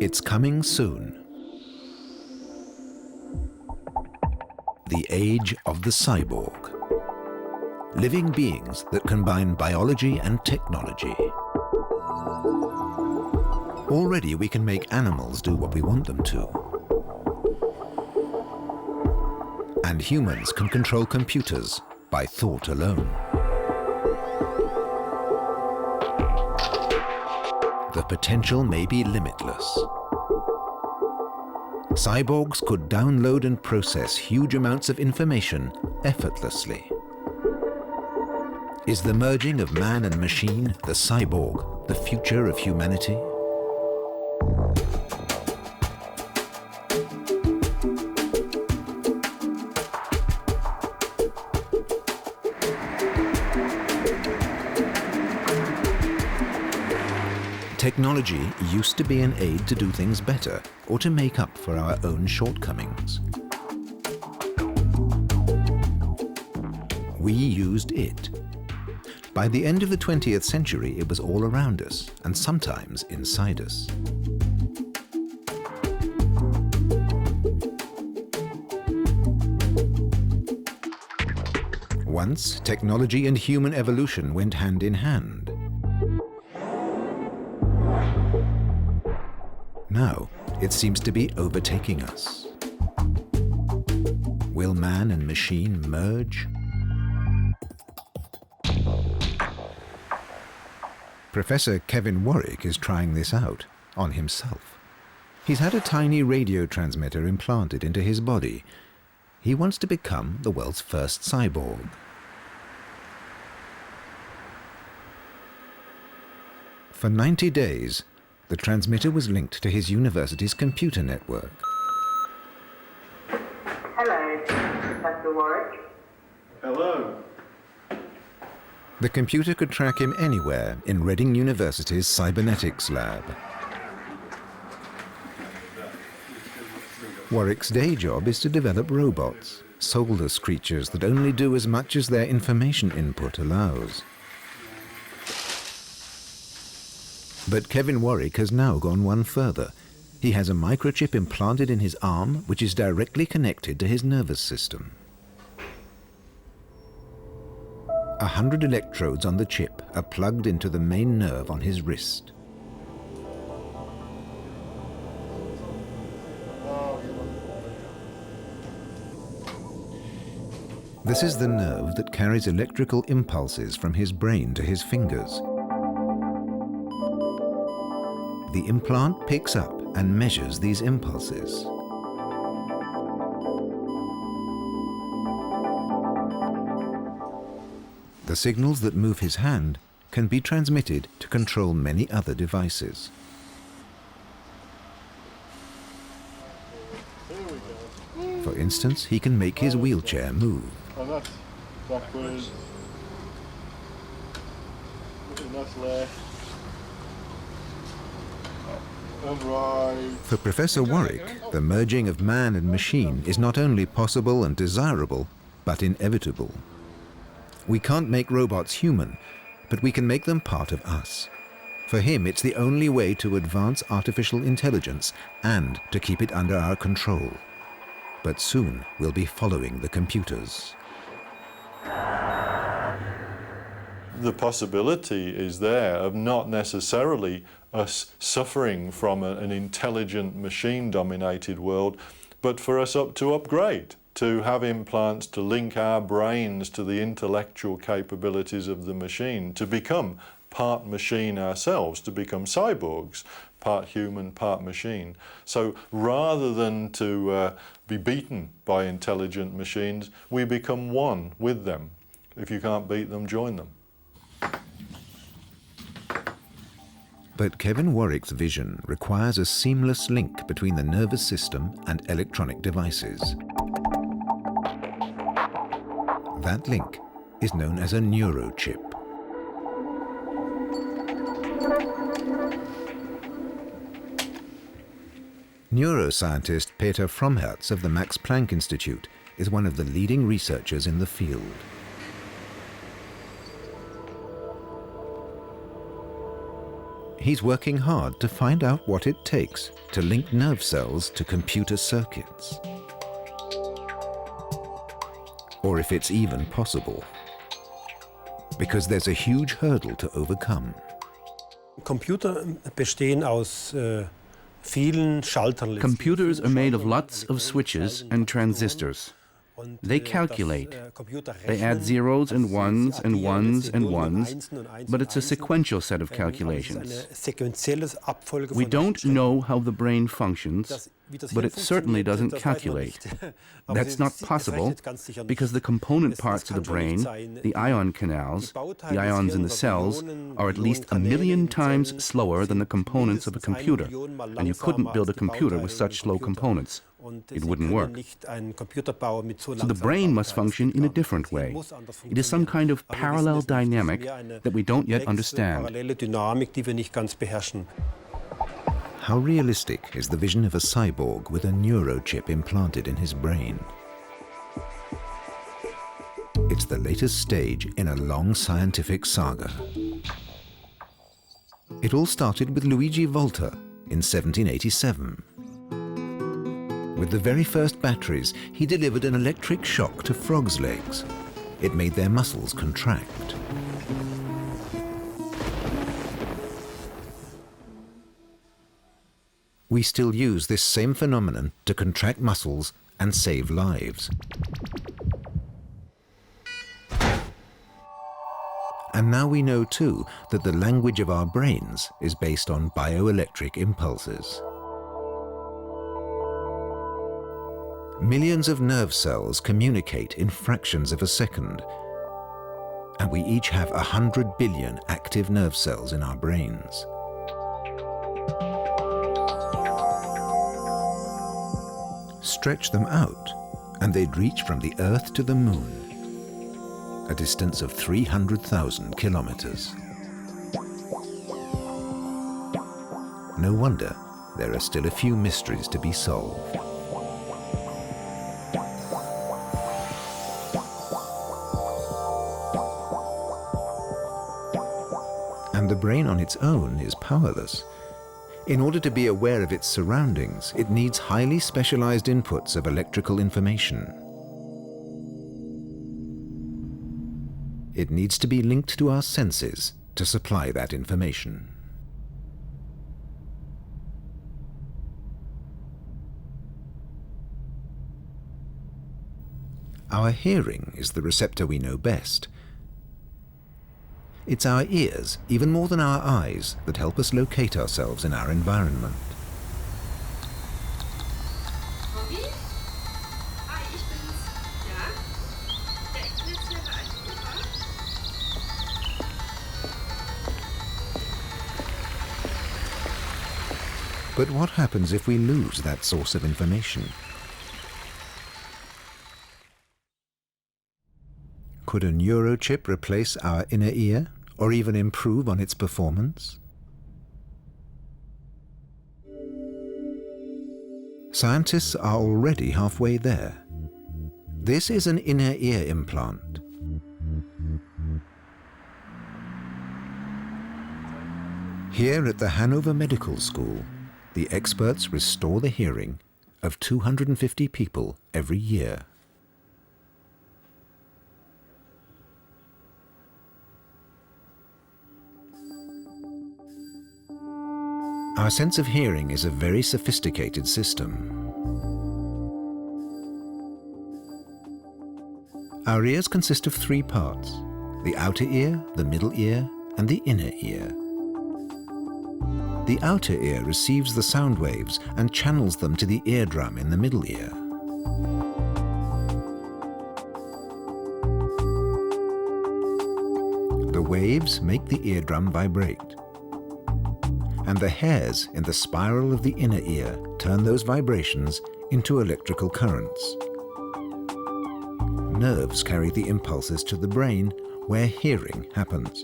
It's coming soon. The age of the cyborg. Living beings that combine biology and technology. Already we can make animals do what we want them to. And humans can control computers by thought alone. The potential may be limitless. Cyborgs could download and process huge amounts of information effortlessly. Is the merging of man and machine, the cyborg, the future of humanity? Technology used to be an aid to do things better or to make up for our own shortcomings. We used it. By the end of the 20th century, it was all around us and sometimes inside us. Once, technology and human evolution went hand in hand. Now, it seems to be overtaking us. Will man and machine merge? Professor Kevin Warwick is trying this out on himself. He's had a tiny radio transmitter implanted into his body. He wants to become the world's first cyborg. For 90 days, the transmitter was linked to his university's computer network. Hello, Professor Warwick. Hello. The computer could track him anywhere in Reading University's Cybernetics lab. Warwick's day job is to develop robots, soulless creatures that only do as much as their information input allows. But Kevin Warwick has now gone one further. He has a microchip implanted in his arm which is directly connected to his nervous system. 100 electrodes on the chip are plugged into the main nerve on his wrist. This is the nerve that carries electrical impulses from his brain to his fingers. The implant picks up and measures these impulses. The signals that move his hand can be transmitted to control many other devices. For instance, he can make his wheelchair move. And that's backwards. And that's left. And right. For Professor Warwick, the merging of man and machine is not only possible and desirable, but inevitable. We can't make robots human, but we can make them part of us. For him, it's the only way to advance artificial intelligence and to keep it under our control. But soon we'll be following the computers. The possibility is there of not necessarily us suffering from an intelligent machine-dominated world, but for us to upgrade, to have implants to link our brains to the intellectual capabilities of the machine, to become part machine ourselves, to become cyborgs, part human, part machine. So rather than to be beaten by intelligent machines, we become one with them. If you can't beat them, join them. But Kevin Warwick's vision requires a seamless link between the nervous system and electronic devices. That link is known as a neurochip. Neuroscientist Peter Fromhertz of the Max Planck Institute is one of the leading researchers in the field. He's working hard to find out what it takes to link nerve cells to computer circuits. Or if it's even possible. Because there's a huge hurdle to overcome. Computer bestehen aus vielen Schaltern. Computers are made of lots of switches and transistors. They calculate. They add zeros and ones and ones and ones, but it's a sequential set of calculations. We don't know how the brain functions, but it certainly doesn't calculate. That's not possible because the component parts of the brain, the ion canals, the ions in the cells, are at least 1,000,000 times slower than the components of a computer, and you couldn't build a computer with such slow components. It wouldn't work. So the brain must function in a different way. It is some kind of parallel dynamic that we don't yet understand. How realistic is the vision of a cyborg with a neurochip implanted in his brain? It's the latest stage in a long scientific saga. It all started with Luigi Volta in 1787. With the very first batteries, he delivered an electric shock to frogs' legs. It made their muscles contract. We still use this same phenomenon to contract muscles and save lives. And now we know too that the language of our brains is based on bioelectric impulses. Millions of nerve cells communicate in fractions of a second, and we each have 100 billion active nerve cells in our brains. Stretch them out, and they'd reach from the Earth to the Moon, a distance of 300,000 kilometers. No wonder there are still a few mysteries to be solved. And the brain on its own is powerless. In order to be aware of its surroundings, it needs highly specialized inputs of electrical information. It needs to be linked to our senses to supply that information. Our hearing is the receptor we know best. It's our ears, even more than our eyes, that help us locate ourselves in our environment. But what happens if we lose that source of information? Could a neurochip replace our inner ear, or even improve on its performance? Scientists are already halfway there. This is an inner ear implant. Here at the Hanover Medical School, the experts restore the hearing of 250 people every year. Our sense of hearing is a very sophisticated system. Our ears consist of three parts: the outer ear, the middle ear, and the inner ear. The outer ear receives the sound waves and channels them to the eardrum in the middle ear. The waves make the eardrum vibrate, and the hairs in the spiral of the inner ear turn those vibrations into electrical currents. Nerves carry the impulses to the brain, where hearing happens.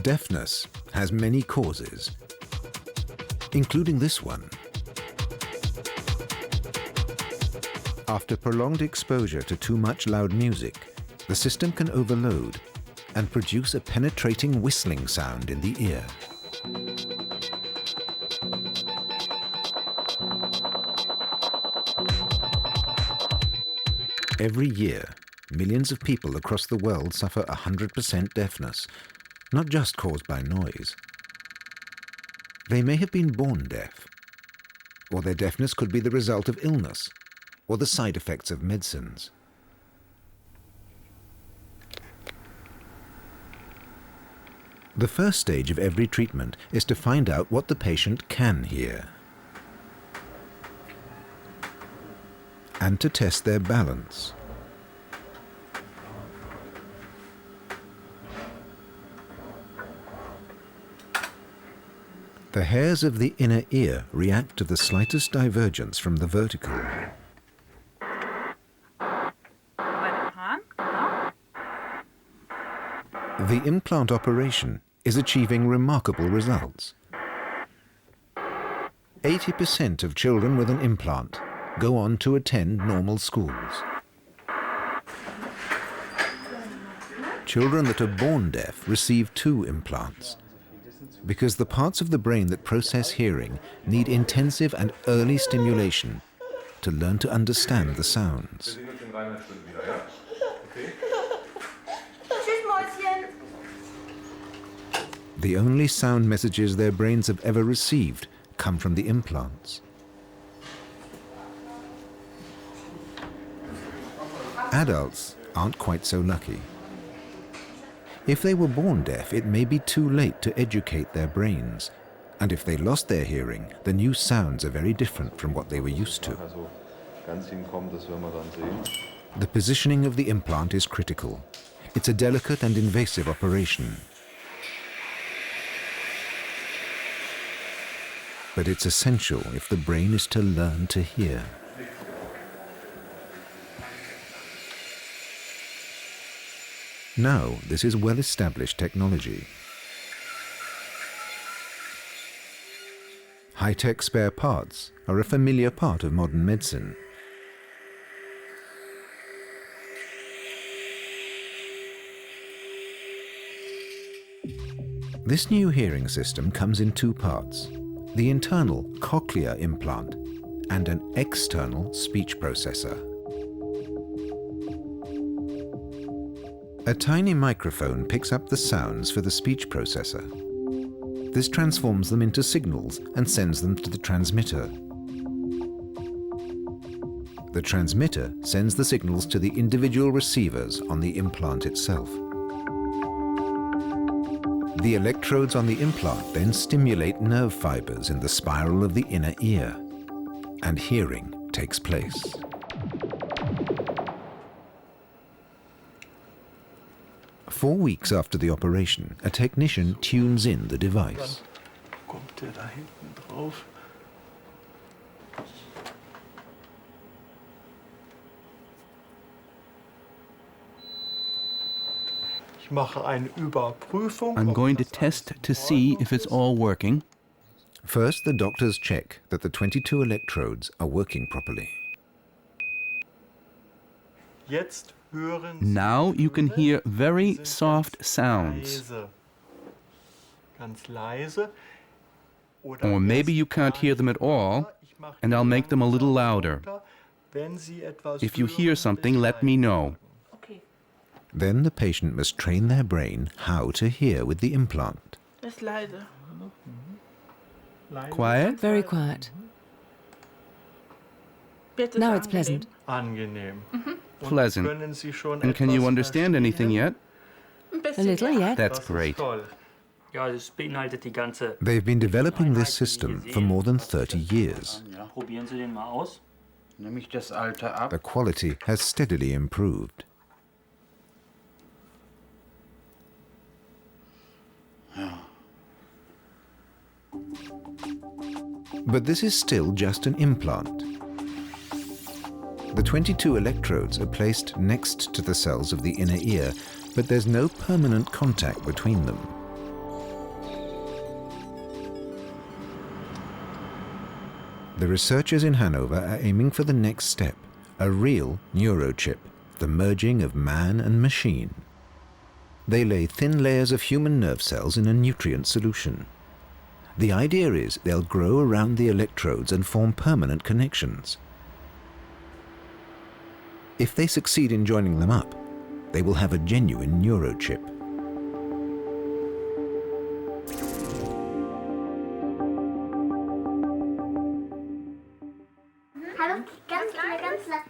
Deafness has many causes, including this one. After prolonged exposure to too much loud music, the system can overload and produce a penetrating whistling sound in the ear. Every year, millions of people across the world suffer 100% deafness, not just caused by noise. They may have been born deaf, or their deafness could be the result of illness or the side effects of medicines. The first stage of every treatment is to find out what the patient can hear and to test their balance. The hairs of the inner ear react to the slightest divergence from the vertical. The implant operation is achieving remarkable results. 80% of children with an implant go on to attend normal schools. Children that are born deaf receive 2 implants, because the parts of the brain that process hearing need intensive and early stimulation to learn to understand the sounds. The only sound messages their brains have ever received come from the implants. Adults aren't quite so lucky. If they were born deaf, it may be too late to educate their brains. And if they lost their hearing, the new sounds are very different from what they were used to. The positioning of the implant is critical. It's a delicate and invasive operation. But it's essential if the brain is to learn to hear. Now, this is well-established technology. High-tech spare parts are a familiar part of modern medicine. This new hearing system comes in 2 parts: the internal cochlear implant and an external speech processor. A tiny microphone picks up the sounds for the speech processor. This transforms them into signals and sends them to the transmitter. The transmitter sends the signals to the individual receivers on the implant itself. The electrodes on the implant then stimulate nerve fibers in the spiral of the inner ear, and hearing takes place. Four weeks after the operation, a technician tunes in the device. I'm going to test to see if it's all working. First, the doctors check that the 22 electrodes are working properly. Now you can hear very soft sounds. Or maybe you can't hear them at all, and I'll make them a little louder. If you hear something, let me know. Then the patient must train their brain how to hear with the implant. Quiet? Very quiet. Now it's pleasant. Pleasant. And can you understand anything yet? A little, yet. That's great. They've been developing this system for more than 30 years. The quality has steadily improved. But this is still just an implant. The 22 electrodes are placed next to the cells of the inner ear, but there's no permanent contact between them. The researchers in Hanover are aiming for the next step, a real neurochip, the merging of man and machine. They lay thin layers of human nerve cells in a nutrient solution. The idea is they'll grow around the electrodes and form permanent connections. If they succeed in joining them up, they will have a genuine neurochip.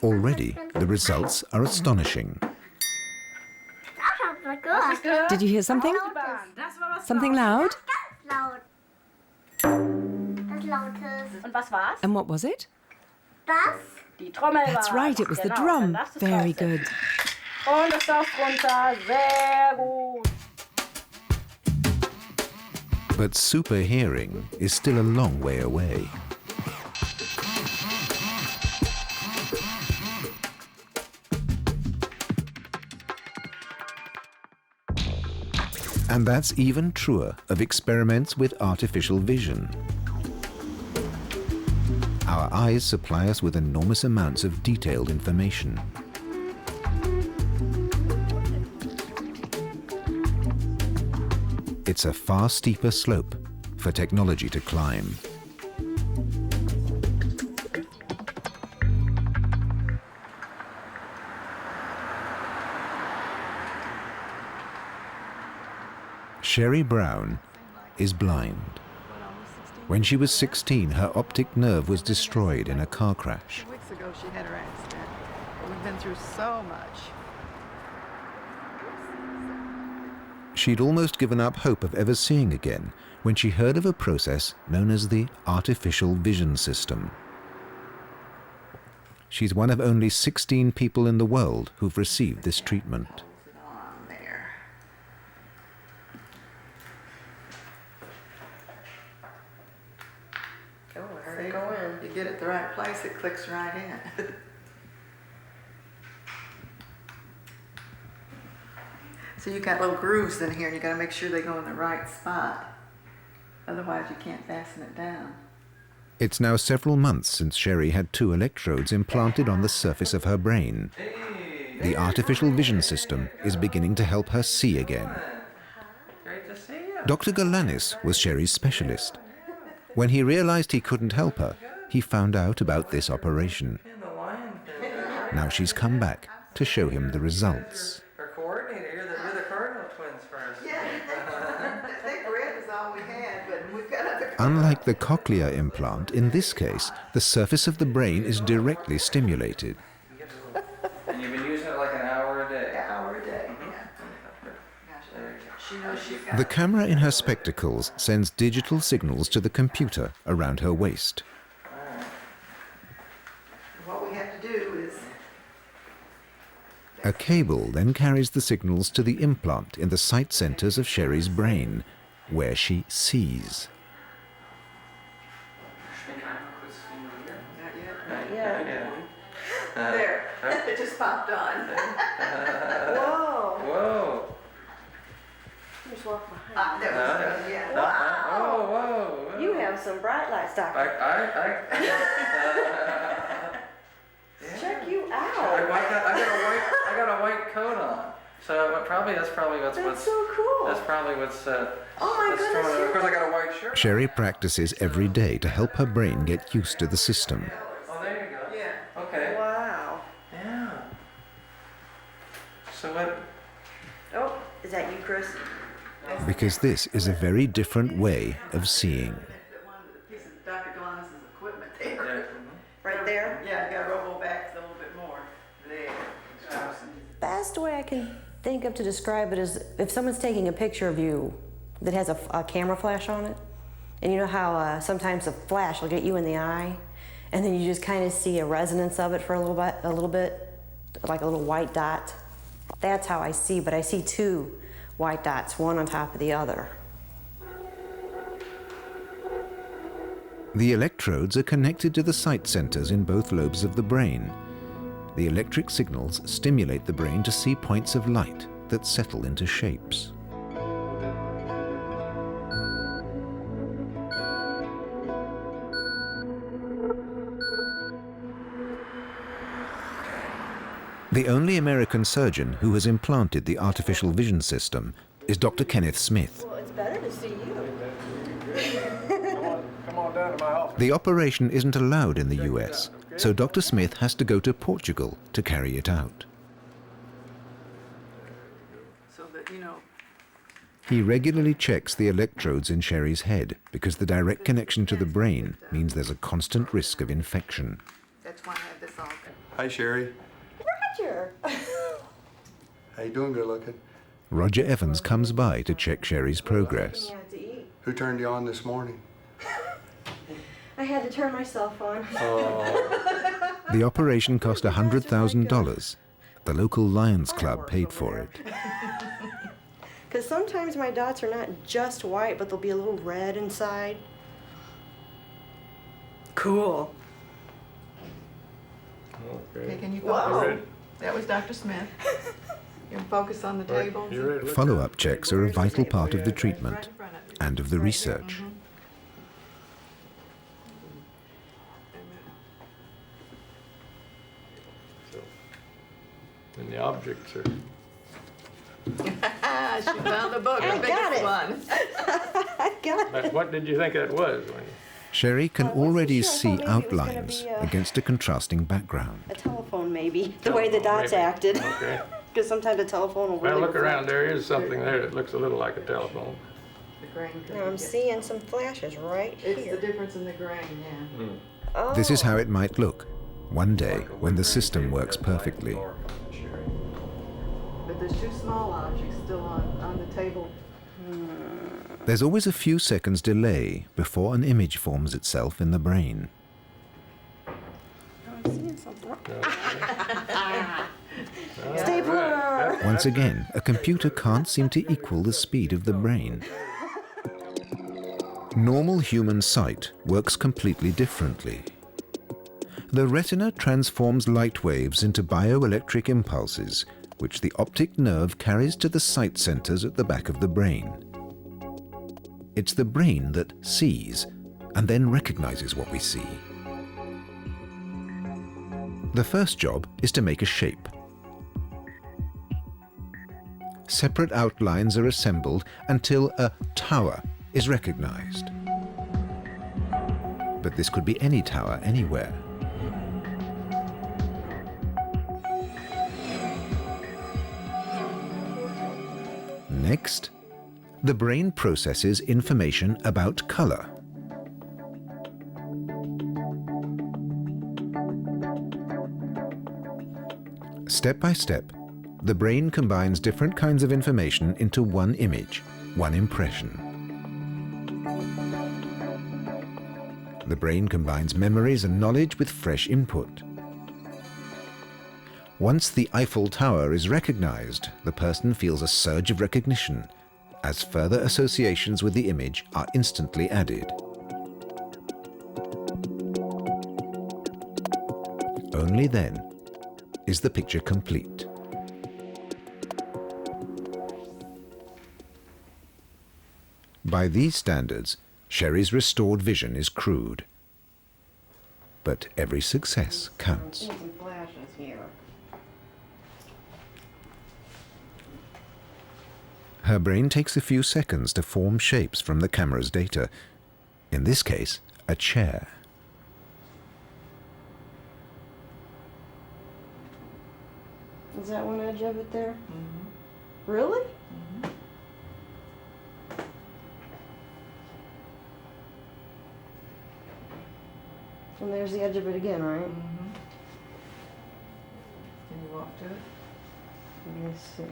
Already, the results are astonishing. Did you hear something? Something loud? And what was it? That's right, it was the drum. Very good. But super hearing is still a long way away. And that's even truer of experiments with artificial vision. Our eyes supply us with enormous amounts of detailed information. It's a far steeper slope for technology to climb. Sherry Brown is blind. When she was 16, her optic nerve was destroyed in a car crash. 2 weeks ago, she had her accident. We've been through so much. She'd almost given up hope of ever seeing again when she heard of a process known as the artificial vision system. She's one of only 16 people in the world who've received this treatment. You get it the right place, it clicks right in. So you got little grooves in here and you got to make sure they go in the right spot. Otherwise you can't fasten it down. It's now several months since Sherry had 2 electrodes implanted on the surface of her brain. The artificial vision system is beginning to help her see again. Dr. Galanis was Sherry's specialist. When he realized he couldn't help her, he found out about this operation. Now she's come back to show him the results. Her coordinator, you're the Cardinal twins first. Yeah, I think red is all we had, but we've got other. Unlike the cochlear implant, in this case, the surface of the brain is directly stimulated. And you've been using it like an hour a day. An hour a day, yeah. She knows she's got The camera in her spectacles sends digital signals to the computer around her waist. What we have to do is A cable then carries the signals to the implant in the sight centers of Sherry's brain, where she sees. there. It just popped on. Whoa! Whoa. Just walk behind. That was good, yeah. Oh, whoa. You have some bright lights, Doctor. Check you out. I got a white coat on. So that's probably what's so cool. That's probably what's Oh my goodness, of course I got a white shirt. Sherry practices every day to help her brain get used to the system. Oh, there you go. Yeah. Okay. Wow. Yeah. So what? Oh, is that you, Chris? Because this is a very different way of seeing. One of the pieces of Dr. Galanis' equipment there. Yeah. Right there? Yeah, I got to roll back a little bit more. There. Best way I can think of to describe it is if someone's taking a picture of you that has a camera flash on it, and you know how sometimes a flash will get you in the eye, and then you just kind of see a resonance of it for a little bit, like a little white dot. That's how I see, but I see 2 white dots, one on top of the other. The electrodes are connected to the sight centers in both lobes of the brain. The electric signals stimulate the brain to see points of light that settle into shapes. The only American surgeon who has implanted the artificial vision system is Dr. Kenneth Smith. Well, it's better to see you. Come on down to my office. The operation isn't allowed in the US, so Dr. Smith has to go to Portugal to carry it out. So that, you know, He regularly checks the electrodes in Sherry's head because the direct connection to the brain means there's a constant risk of infection. that's why I have this all. Hi, Sherry. Roger. How you doing, good looking? Roger Evans comes by to check Sherry's progress. Who turned you on this morning? I had to turn myself on. The operation cost $100,000. The local Lions Club paid for it. Because sometimes my dots are not just white, but they'll be a little red inside. Cool. Okay, can you Whoa. focus? That was Dr. Smith. You can focus on the table. Follow-up checks are a vital part of the treatment and of the research. And the objects are... She found the book. I got it. One. I got it. But what did you think that was? Sherry can I wasn't already sure. I see thought maybe it was gonna outlines be, against a contrasting background. A telephone, maybe. The way the dots maybe. acted. Okay. Because sometimes a telephone will Well, really look around. reflect. There is something there that looks a little like a telephone. The grain. Now I'm seeing some flashes right It's here. the difference in the grain, yeah. Oh. This is how it might look one day when the system works perfectly. But there's two small objects still on the table. There's always a few seconds delay before an image forms itself in the brain. I'm seeing something. Stapler! Once again, a computer can't seem to equal the speed of the brain. Normal human sight works completely differently. The retina transforms light waves into bioelectric impulses, which the optic nerve carries to the sight centers at the back of the brain. It's the brain that sees and then recognizes what we see. The first job is to make a shape. Separate outlines are assembled until a tower is recognized. But this could be any tower anywhere. Next, the brain processes information about color. Step by step, the brain combines different kinds of information into one image, one impression. The brain combines memories and knowledge with fresh input. Once the Eiffel Tower is recognized, the person feels a surge of recognition, as further associations with the image are instantly added. Only then is the picture complete. By these standards, Sherry's restored vision is crude. But every success counts. Some flashes here. Her brain takes a few seconds to form shapes from the camera's data. In this case, a chair. Is that one edge of it there? Mm-hmm. Really? Mm-hmm. And there's the edge of it again, right? Mm-hmm. Can you walk to it? Let me see.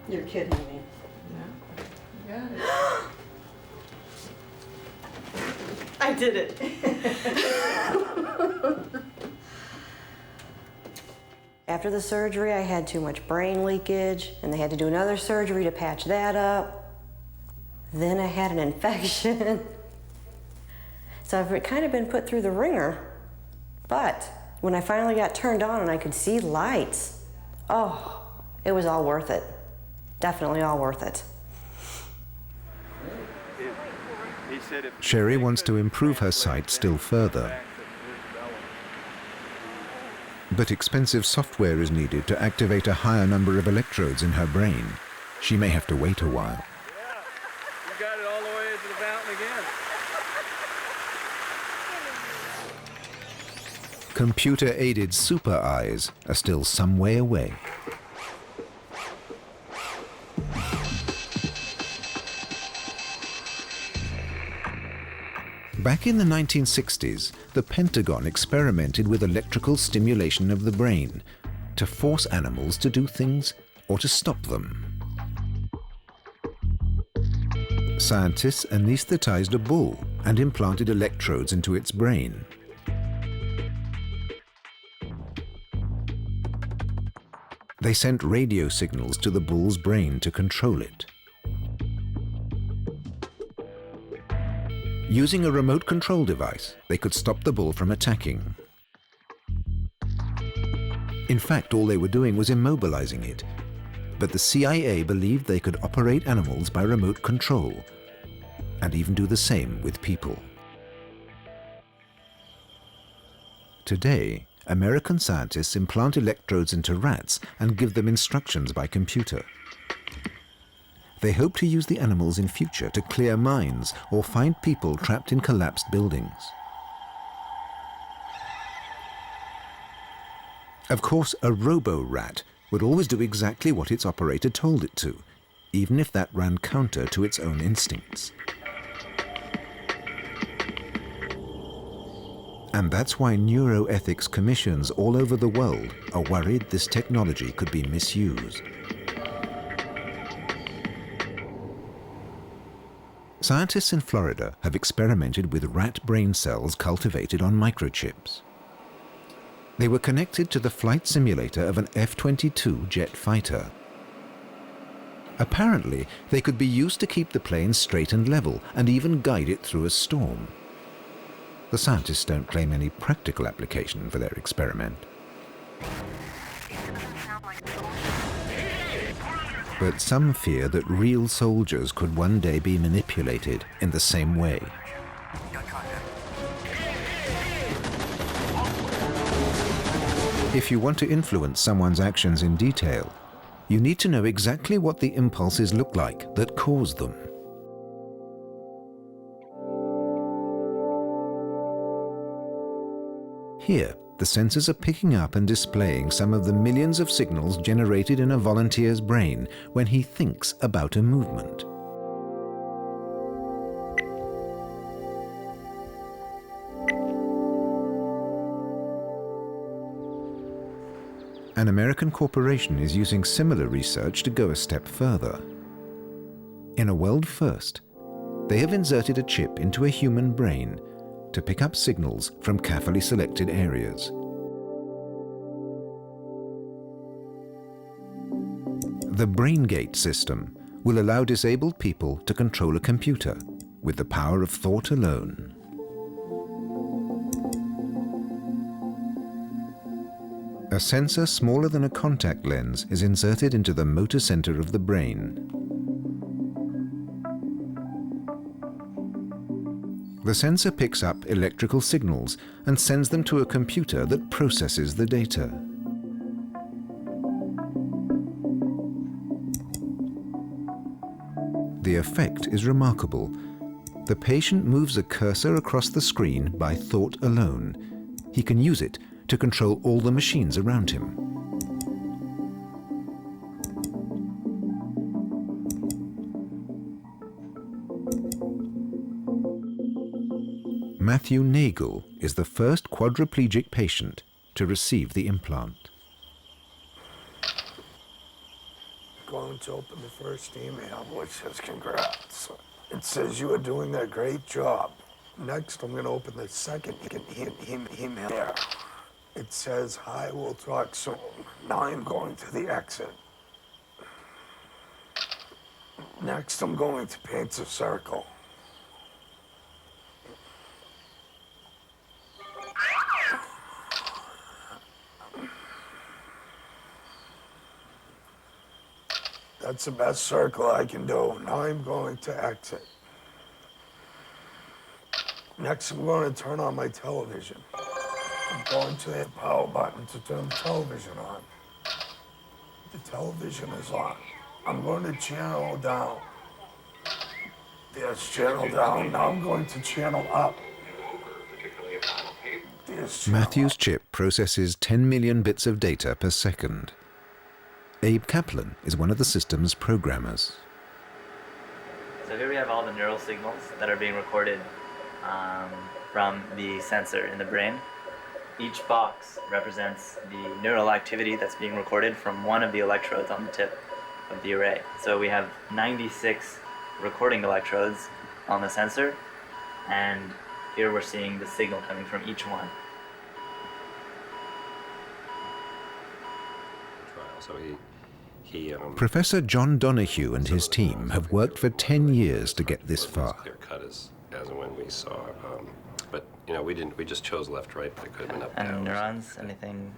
You're kidding me. No. You got it. I did it. After the surgery, I had too much brain leakage, and they had to do another surgery to patch that up. Then I had an infection. So I've kind of been put through the ringer. But when I finally got turned on and I could see lights, oh, it was all worth it. Definitely all worth it. Sherry wants to improve her sight still further. But expensive software is needed to activate a higher number of electrodes in her brain. She may have to wait a while. You got it all the way to the fountain again. Computer-aided super eyes are still some way away. Back in the 1960s, the Pentagon experimented with electrical stimulation of the brain to force animals to do things or to stop them. Scientists anesthetized a bull and implanted electrodes into its brain. They sent radio signals to the bull's brain to control it. Using a remote control device, they could stop the bull from attacking. In fact, all they were doing was immobilizing it. But the CIA believed they could operate animals by remote control, and even do the same with people. Today, American scientists implant electrodes into rats and give them instructions by computer. They hope to use the animals in future to clear mines or find people trapped in collapsed buildings. Of course, a robo-rat would always do exactly what its operator told it to, even if that ran counter to its own instincts. And that's why neuroethics commissions all over the world are worried this technology could be misused. Scientists in Florida have experimented with rat brain cells cultivated on microchips. They were connected to the flight simulator of an F-22 jet fighter. Apparently, they could be used to keep the plane straight and level and even guide it through a storm. The scientists don't claim any practical application for their experiment. But some fear that real soldiers could one day be manipulated in the same way. If you want to influence someone's actions in detail, you need to know exactly what the impulses look like that cause them. Here, the sensors are picking up and displaying some of the millions of signals generated in a volunteer's brain when he thinks about a movement. An American corporation is using similar research to go a step further. In a world first, they have inserted a chip into a human brain to pick up signals from carefully selected areas. The BrainGate system will allow disabled people to control a computer with the power of thought alone. A sensor smaller than a contact lens is inserted into the motor center of the brain. The sensor picks up electrical signals and sends them to a computer that processes the data. The effect is remarkable. The patient moves a cursor across the screen by thought alone. He can use it to control all the machines around him. Matthew Nagel is the first quadriplegic patient to receive the implant. Going to open the first email, which says congrats. It says you are doing a great job. Next, I'm going to open the second email there. It says, hi, we'll talk soon. Now I'm going to the exit. Next, I'm going to paint a circle. That's the best circle I can do. Now I'm going to exit. Next, I'm going to turn on my television. I'm going to the power button to turn the television on. The television is on. I'm going to channel down. There's channel down. Now I'm going to channel up. Matthew's chip processes 10 million bits of data per second. Abe Kaplan is one of the system's programmers. So here we have all the neural signals that are being recorded from the sensor in the brain. Each box represents the neural activity that's being recorded from one of the electrodes on the tip of the array. So we have 96 recording electrodes on the sensor, and here we're seeing the signal coming from each one. So Professor John Donoghue and his team have worked for 10 years to get this far. Clear cut as and when we saw, but you know, we just chose left, right, but it could have been up down. And neurons, anything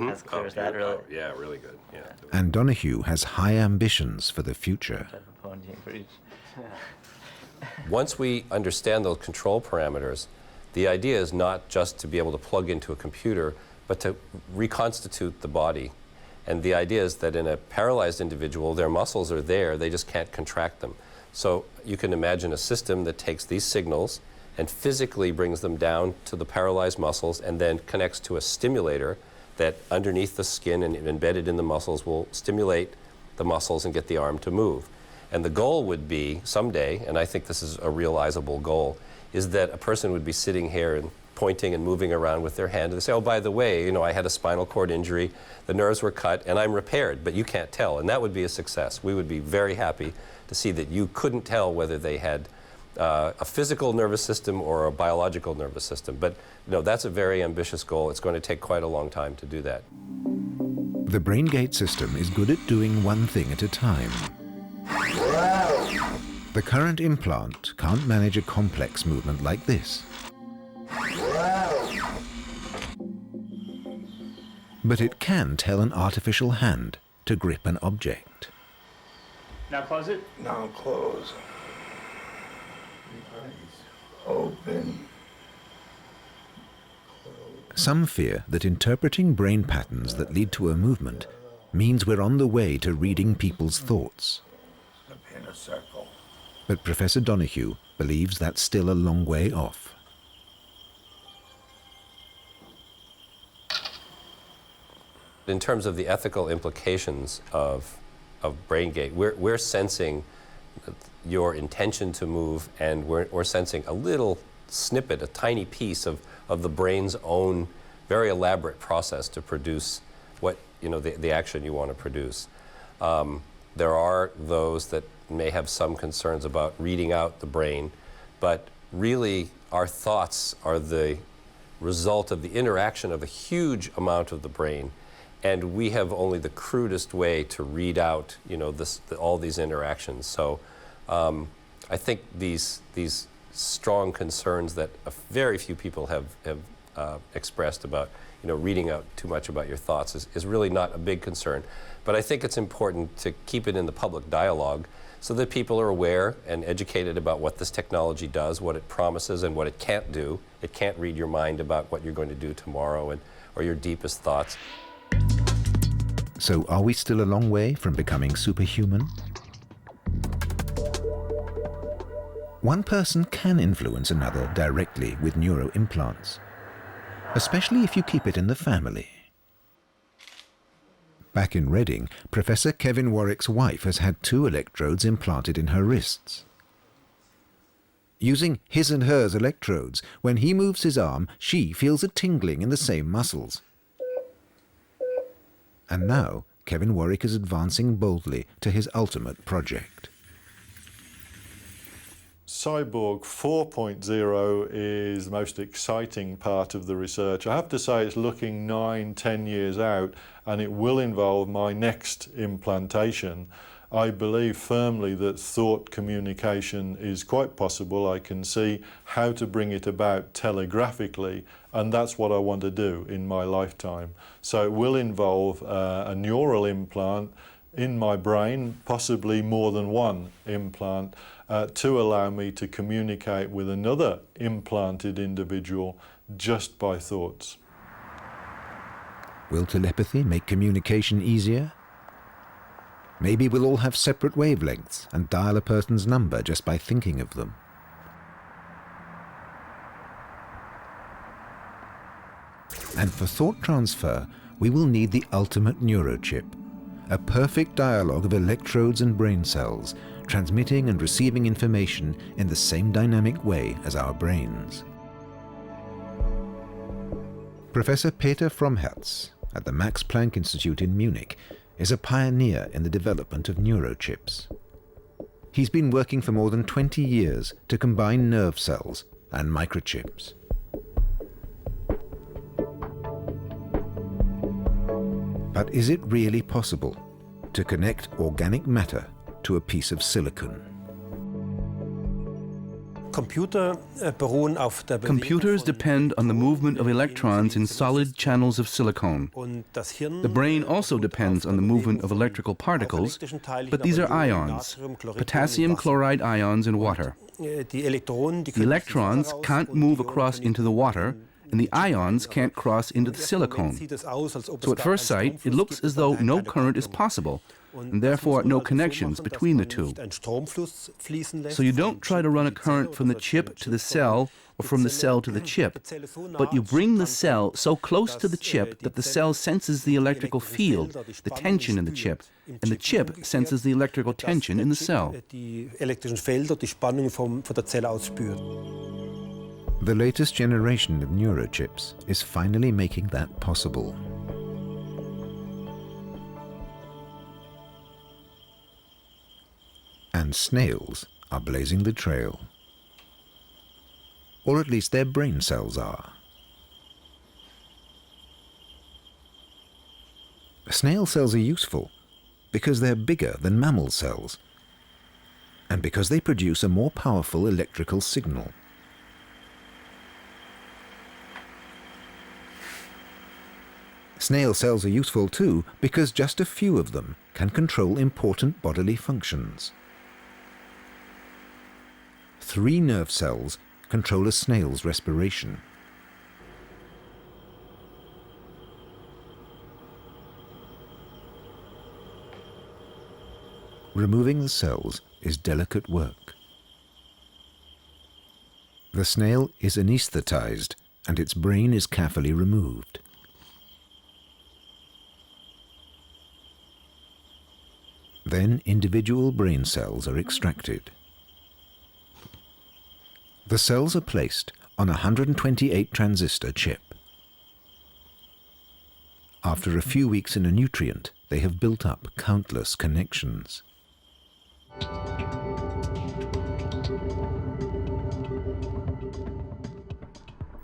as clear as that, really? Yeah, really good. Yeah. And Donoghue has high ambitions for the future. Once we understand those control parameters, the idea is not just to be able to plug into a computer, but to reconstitute the body. And the idea is that in a paralyzed individual, their muscles are there, they just can't contract them. So you can imagine a system that takes these signals and physically brings them down to the paralyzed muscles and then connects to a stimulator that underneath the skin and embedded in the muscles will stimulate the muscles and get the arm to move. And the goal would be someday, and I think this is a realizable goal, is that a person would be sitting here and pointing and moving around with their hand and they say, oh, by the way, you know, I had a spinal cord injury, the nerves were cut, and I'm repaired, but you can't tell. And that would be a success. We would be very happy to see that you couldn't tell whether they had a physical nervous system or a biological nervous system. But no, that's a very ambitious goal. It's going to take quite a long time to do that. The BrainGate system is good at doing one thing at a time. The current implant can't manage a complex movement like this. But it can tell an artificial hand to grip an object. Now close it. Now close. Open. Some fear that interpreting brain patterns that lead to a movement means we're on the way to reading people's thoughts. In a circle. But Professor Donoghue believes that's still a long way off. In terms of the ethical implications of BrainGate, we're sensing your intention to move, and we're sensing a little snippet, a tiny piece of the brain's own very elaborate process to produce what, you know, the action you want to produce. There are those that may have some concerns about reading out the brain, but really our thoughts are the result of the interaction of a huge amount of the brain. And we have only the crudest way to read out, you know, all these interactions. So I think these strong concerns that very few people have expressed about, you know, reading out too much about your thoughts is really not a big concern. But I think it's important to keep it in the public dialogue so that people are aware and educated about what this technology does, what it promises, and what it can't do. It can't read your mind about what you're going to do tomorrow or your deepest thoughts. So are we still a long way from becoming superhuman? One person can influence another directly with neuroimplants, especially if you keep it in the family. Back in Reading, Professor Kevin Warwick's wife has had 2 electrodes implanted in her wrists. Using his and hers electrodes, when he moves his arm, she feels a tingling in the same muscles. And now, Kevin Warwick is advancing boldly to his ultimate project. Cyborg 4.0 is the most exciting part of the research. I have to say it's looking 9-10 years out, and it will involve my next implantation. I believe firmly that thought communication is quite possible. I can see how to bring it about telegraphically, and that's what I want to do in my lifetime. So it will involve a neural implant in my brain, possibly more than one implant, to allow me to communicate with another implanted individual just by thoughts. Will telepathy make communication easier? Maybe we'll all have separate wavelengths and dial a person's number just by thinking of them. And for thought transfer, we will need the ultimate neurochip, a perfect dialogue of electrodes and brain cells, transmitting and receiving information in the same dynamic way as our brains. Professor Peter Fromherz at the Max Planck Institute in Munich is a pioneer in the development of neurochips. He's been working for more than 20 years to combine nerve cells and microchips. But is it really possible to connect organic matter to a piece of silicon? Computers depend on the movement of electrons in solid channels of silicon. The brain also depends on the movement of electrical particles, but these are ions, potassium chloride ions in water. The electrons can't move across into the water, and the ions can't cross into the silicon. So at first sight, it looks as though no current is possible, and therefore no connections between the two. So you don't try to run a current from the chip to the cell or from the cell to the chip, but you bring the cell so close to the chip that the cell senses the electrical field, the tension in the chip, and the chip senses the electrical tension in the cell. The latest generation of neurochips is finally making that possible. And snails are blazing the trail. Or at least their brain cells are. Snail cells are useful because they're bigger than mammal cells, and because they produce a more powerful electrical signal. Snail cells are useful too because just a few of them can control important bodily functions. 3 nerve cells control a snail's respiration. Removing the cells is delicate work. The snail is anesthetized and its brain is carefully removed. Then individual brain cells are extracted. The cells are placed on a 128 transistor chip. After a few weeks in a nutrient, they have built up countless connections.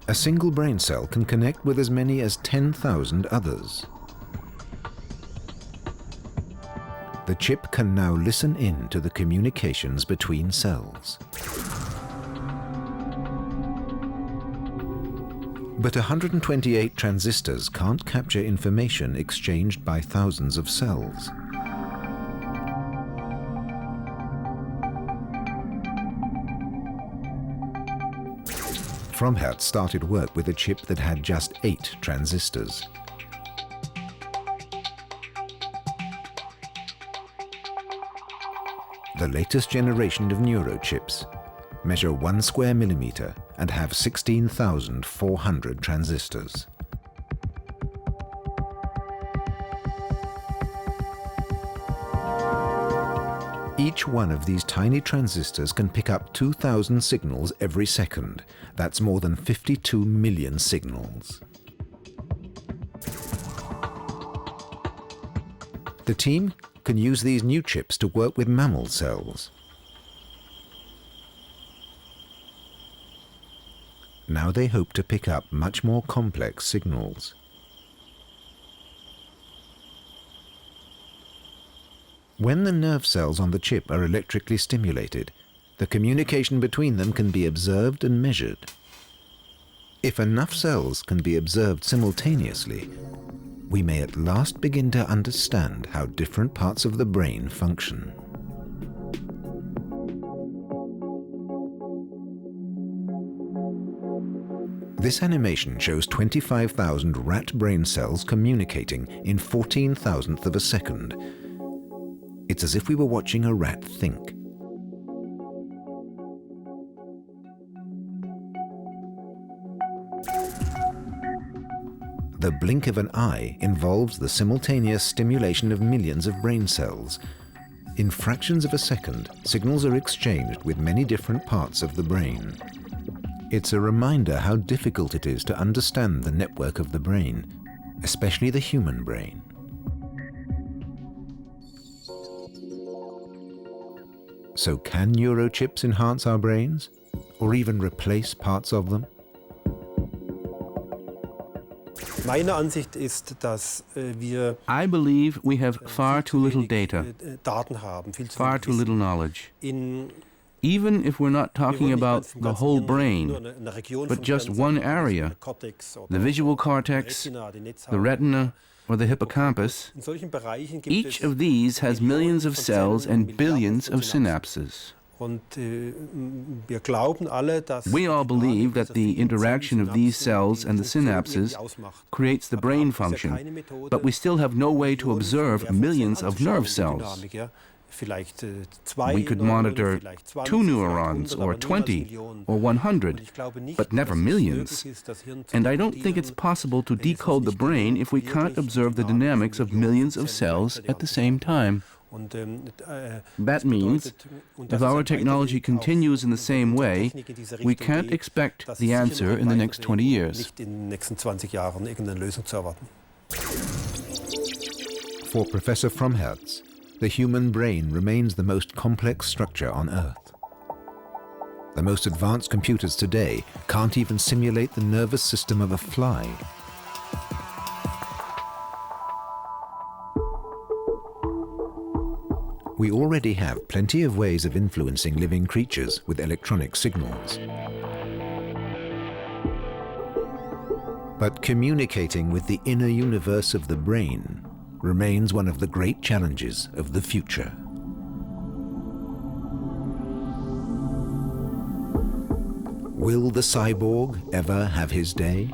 A single brain cell can connect with as many as 10,000 others. The chip can now listen in to the communications between cells. But 128 transistors can't capture information exchanged by thousands of cells. Fromherz started work with a chip that had just 8 transistors. The latest generation of neurochips measure 1 square millimeter and have 16,400 transistors. Each one of these tiny transistors can pick up 2,000 signals every second. That's more than 52 million signals. The team can use these new chips to work with mammal cells. Now they hope to pick up much more complex signals. When the nerve cells on the chip are electrically stimulated, the communication between them can be observed and measured. If enough cells can be observed simultaneously, we may at last begin to understand how different parts of the brain function. This animation shows 25,000 rat brain cells communicating in 14,000th of a second. It's as if we were watching a rat think. The blink of an eye involves the simultaneous stimulation of millions of brain cells. In fractions of a second, signals are exchanged with many different parts of the brain. It's a reminder how difficult it is to understand the network of the brain, especially the human brain. So can neurochips enhance our brains, or even replace parts of them? Meine Ansicht ist, dass wir I believe we have far too little data, Daten haben, viel zu far wenig too Wissen. little knowledge. Even if we're not talking about the whole brain, but just one area, the visual cortex, the retina, or the hippocampus, each of these has millions of cells and billions of synapses. We all believe that the interaction of these cells and the synapses creates the brain function, but we still have no way to observe millions of nerve cells. We could monitor 2 neurons, or 20, or 100, but never millions. And I don't think it's possible to decode the brain if we can't observe the dynamics of millions of cells at the same time. That means, if our technology continues in the same way, we can't expect the answer in the next 20 years. For Professor Fromherz, the human brain remains the most complex structure on Earth. The most advanced computers today can't even simulate the nervous system of a fly. We already have plenty of ways of influencing living creatures with electronic signals. But communicating with the inner universe of the brain remains one of the great challenges of the future. Will the cyborg ever have his day?